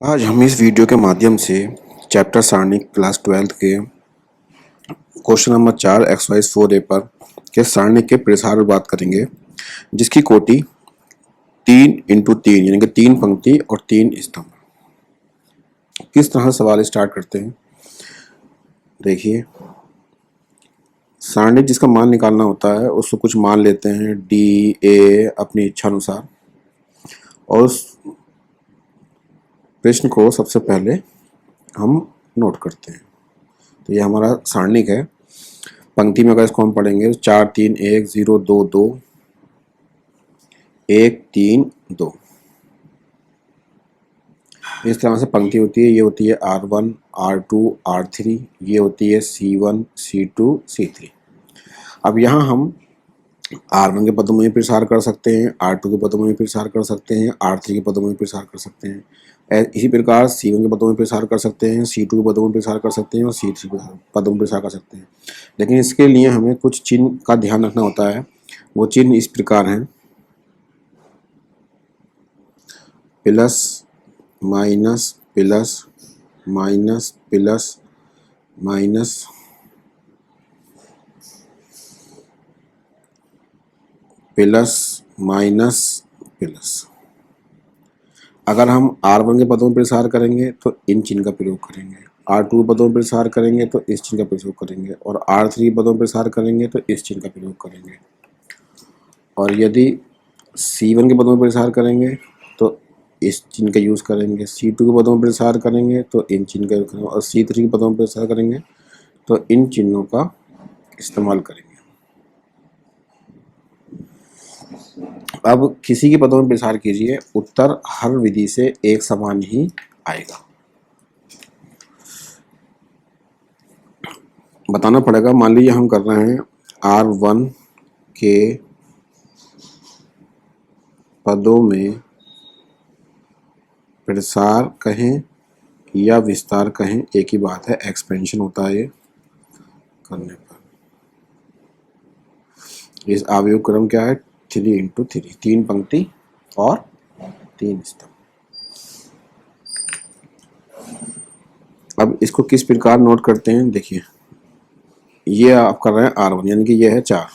आज हम इस वीडियो के माध्यम से चैप्टर सारणी क्लास 12 के क्वेश्चन नंबर 4 एक्सरसाइज 4A पर के सारणी के प्रसार पर बात करेंगे, जिसकी कोटि 3x3 यानी कि 3 पंक्ति और 3 स्तंभ। किस तरह सवाल स्टार्ट करते हैं, देखिए। सारणी जिसका मान निकालना होता है उसको कुछ मान लेते हैं डी ए अपनी इच्छा अनुसार, और उस प्रश्न को सबसे पहले हम नोट करते हैं। तो ये हमारा सारणिक है। पंक्ति में अगर इसको हम पढ़ेंगे तो 4 3 1 0 2 2 1 3 2, इस तरह से पंक्ति होती है। ये होती है R1 R2 R3, ये होती है C1 C2 C3। अब यहाँ हम R1 के पदों में भी प्रसार कर सकते हैं, R2 के पदों में भी प्रसार कर सकते हैं, R3 के पदों में भी प्रसार कर सकते हैं। इसी प्रकार C1 के पदों में प्रसार कर सकते हैं, C2 के पदों में प्रसार कर सकते हैं और C3 पदों में प्रसार कर सकते हैं। लेकिन इसके लिए हमें कुछ चिन्ह का ध्यान रखना होता है। वो चिन्ह इस प्रकार हैं: plus minus plus minus plus minus plus minus plus. अगर हम R1 के पदों में प्रसार करेंगे तो इन चिन्ह का प्रयोग करेंगे, R2 पदों में प्रसार करेंगे तो इस चिन्ह का प्रयोग करेंगे, और R3 पदों में प्रसार करेंगे तो इस चिन्ह का प्रयोग करेंगे। और यदि C1 के पदों में प्रसार करेंगे तो इस चिन्ह का यूज़ करेंगे, C2 के पदों में प्रसार करेंगे तो इन चिन्ह का यूज़ करेंगे, और C3 के पदों में प्रसार करेंगे तो इन चिन्हों का इस्तेमाल करेंगे। अब किसी के पदों में प्रसार कीजिए, उत्तर हर विधि से एक समान ही आएगा। बताना पड़ेगा। मान लीजिए हम कर रहे हैं R1 के पदों में प्रसार कहें या विस्तार कहें, एक ही बात है, एक्सपेंशन होता है ये करने पर। इस अवयव क्रम क्या है? 3x3, 3 पंक्ति और 3 स्तंभ। अब इसको किस प्रकार नोट करते हैं, देखिए। ये आप कर रहे हैं R1 यानी कि ये है 4,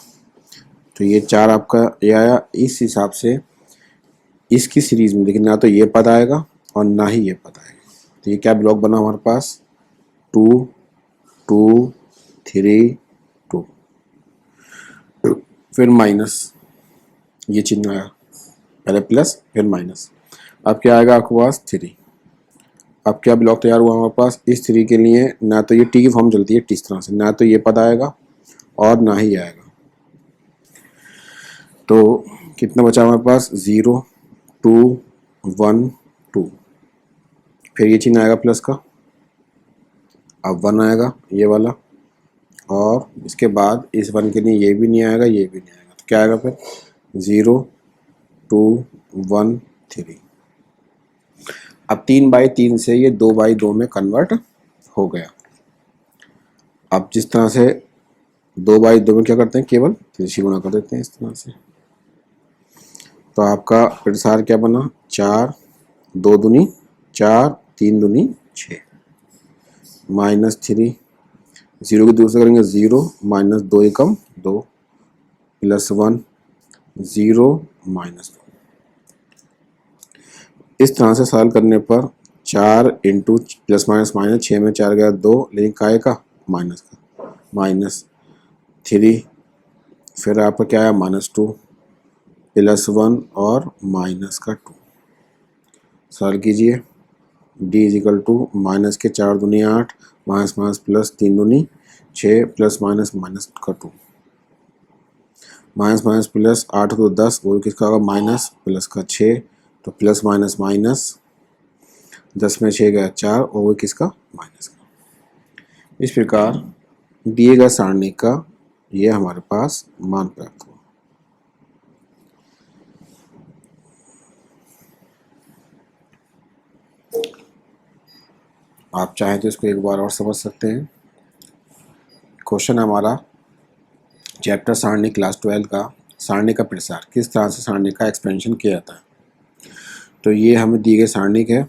तो ये 4 आपका ये आया। इस हिसाब से इसकी सीरीज में देखिए, ना तो ये पद आएगा और ना ही ये पद आएगा। तो ये क्या ब्लॉक बना हमारे पास? 2 2 3 2, फिर माइनस, ये चिन्ह आया, पहले प्लस फिर माइनस। अब क्या आएगा आपके पास? 3। अब क्या ब्लॉक तैयार हुआ हमारे पास? इस 3 के लिए ना तो ये टी की फॉर्म चलती है इस तरह से, ना तो ये पद आएगा और ना ही आएगा। तो कितना बचा हमारे पास? 0 2 1 2, फिर ये चिन्ह आएगा प्लस का, अब 1 आएगा ये वाला, और इसके बाद इस 1 के लिए ये भी नहीं आएगा, ये भी नहीं आएगा। तो क्या आएगा फिर? 0 2 1 3। अब 3/3 से ये 2/2 में कन्वर्ट हो गया। अब जिस तरह से 2/2 में क्या करते हैं, केवल त्रिशी गुणा कर देते हैं इस तरह से। तो आपका प्रसार क्या बना? 4 2 दूनी 4 3 दूनी 6, -3, 0 की दूसरे करेंगे 0 -2 एकम 2 +1 0 -2। इस तरह से सॉल्व करने पर 4 इंटू प्लस माइनस माइनस, 6 में 4 गया 2, लेकिन काय का? माइनस का, -3, फिर आपका क्या है? -2 +1 और माइनस का 2। सॉल्व कीजिए। d इजिकल टू माइनस के 4 दूनी 8, माइनस माइनस प्लस 3 दूनी 6, प्लस माइनस माइनस का 2, माइनस माइनस प्लस 8 तो 10, वो किसका होगा? माइनस प्लस का 6, तो प्लस माइनस माइनस, 10 में 6 गया 4, और वो किसका? माइनस का। इस प्रकार दिए गए सारणी का ये हमारे पास मान प्राप्त हुआ। आप चाहें तो इसको एक बार और समझ सकते हैं। क्वेश्चन हमारा चैप्टर सारणी क्लास 12 का, सारणी का प्रसार, किस तरह से सारणी का एक्सपेंशन किया जाता है। तो ये हमें दी गई सारणिक है।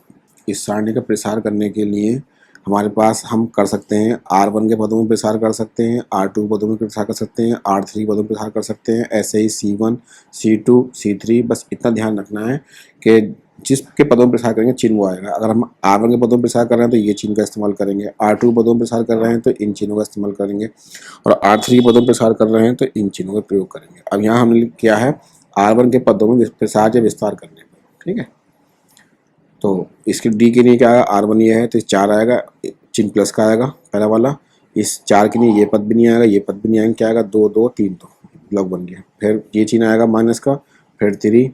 इस सारणी का प्रसार करने के लिए हमारे पास हम कर सकते हैं R1 के पदों में प्रसार कर सकते हैं, R2 पदों में प्रसार कर सकते हैं, R3 पदों में प्रसार कर सकते हैं, ऐसे ही C1, C2, C3। बस इतना ध्यान रखना है कि जिसके पदों में प्रसार करेंगे चिन्ह वो आएगा। अगर हम R1 के पदों में प्रसार कर रहे हैं तो ये चिन्ह का इस्तेमाल करेंगे, R2 पदों में प्रसार कर रहे हैं तो इन चिन्हों का इस्तेमाल करेंगे, और R3 पदों में प्रसार कर रहे हैं तो इन चिन्हों का प्रयोग करेंगे। अब यहाँ हमने किया है R1 के पदों में प्रसार या विस्तार करने पर, ठीक है। तो इसके डी के लिए क्या आएगा, R1 ये है तो 4 आएगा, चिन्ह प्लस का आएगा पहला वाला। इस 4 के लिए ये पद भी नहीं आएगा, ये पद भी नहीं आएगा, क्या आएगा 2 2 3, तो ब्लॉक बन गया। फिर ये चिन्ह आएगा माइनस का, फिर 3,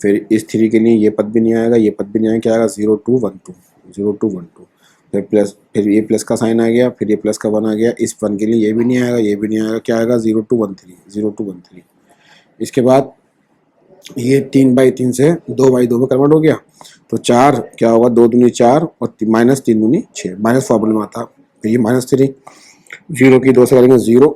फिर इस 3 के लिए ये पद भी नहीं आएगा, ये पद भी नहीं आएगा, क्या आएगा 0 2 1 2, 0 2 1 2, फिर प्लस, फिर ये प्लस का साइन आ गया, फिर ये प्लस का 1 आ गया। इस 1 के लिए ये भी नहीं आएगा, ये भी नहीं आएगा, क्या आएगा 0 2 1 3, 0 2 1 3। इसके बाद ये 3/3 से 2/2 में कन्वर्ट हो गया, तो 4 क्या होगा, 2 दूनी 4 और -3 दूनी 6, माइनस फॉर्मूले में आता। फिर ये -3, 0 की 2 से करेंगे 0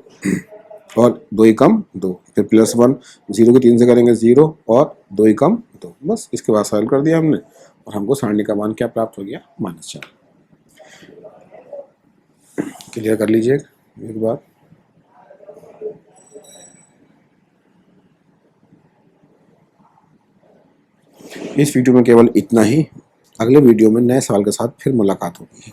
और 2 ही कम 2, फिर +1, 0 की 3 से करेंगे 0 और 2 ही कम 2। बस इसके बाद सॉल्व कर दिया हमने और हमको सारणी का मान क्या प्राप्त हो गया, -4। क्लियर कर लीजिए एक बार। इस वीडियो में केवल इतना ही। अगले वीडियो में नए सवाल के साथ फिर मुलाकात होगी।